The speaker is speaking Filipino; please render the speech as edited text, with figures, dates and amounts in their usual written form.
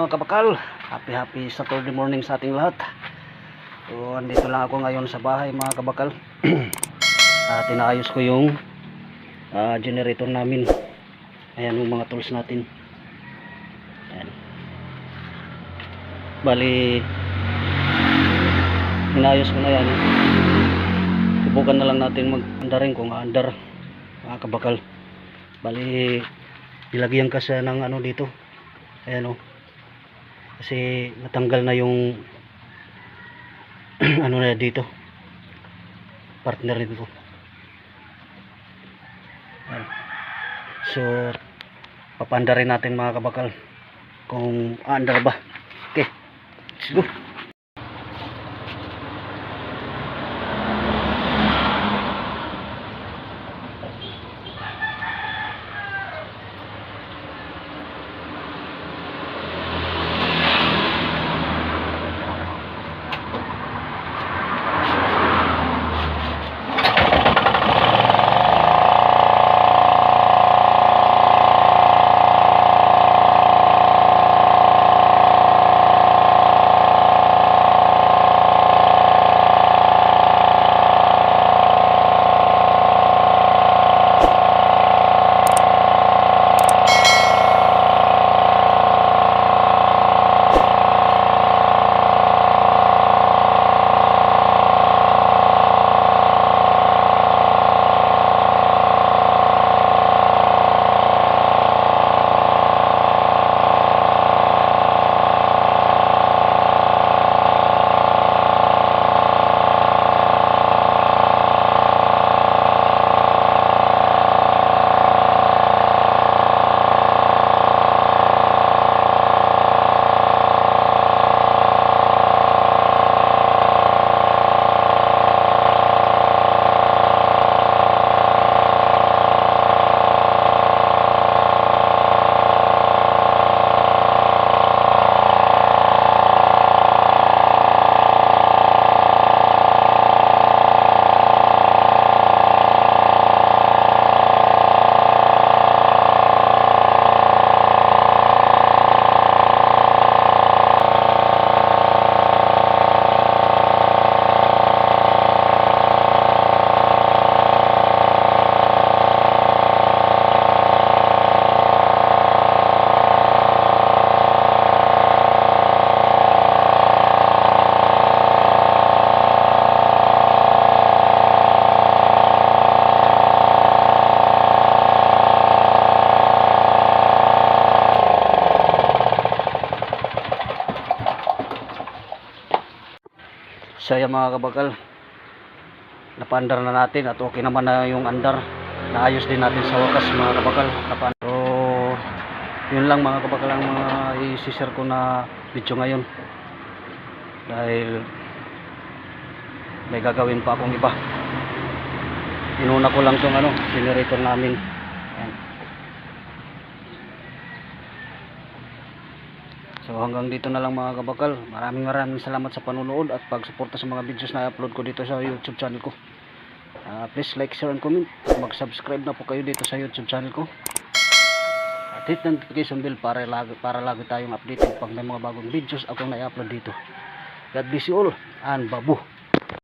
mga kabakal, happy Saturday morning sa ating lahat. So andito lang ako ngayon sa bahay mga kabakal. Tinaayos ko yung generator namin. Ayan yung mga tools natin. Ayan. Bali inayos ko na yan. Subukan na lang natin mag-andarin kung aandar mga kabakal. Bali nilagyan kasi ng ano dito. Ayan o. Kasi natanggal na yung ano na dito. Partner nito. Ayan. So papandarin natin mga kabakal kung aandar ba. Okay. Let's go. So yan mga kabakal, napandar na natin at okay naman na yung andar. Naayos din natin sa wakas mga kabakal. So yun lang mga kabakal ang mga i-share ko na video ngayon. Dahil may gagawin pa akong iba. Inuna ko lang tong generator namin. Ayan. So hanggang dito na lang mga kabakal. Maraming salamat sa panonood at pagsuporta sa mga videos na i-upload ko dito sa YouTube channel ko. Please like, share, and comment. Mag-subscribe na po kayo dito sa YouTube channel ko. At hit notification bell para lagi tayong updated pag may mga bagong videos akong na-upload dito. God bless you all and babu.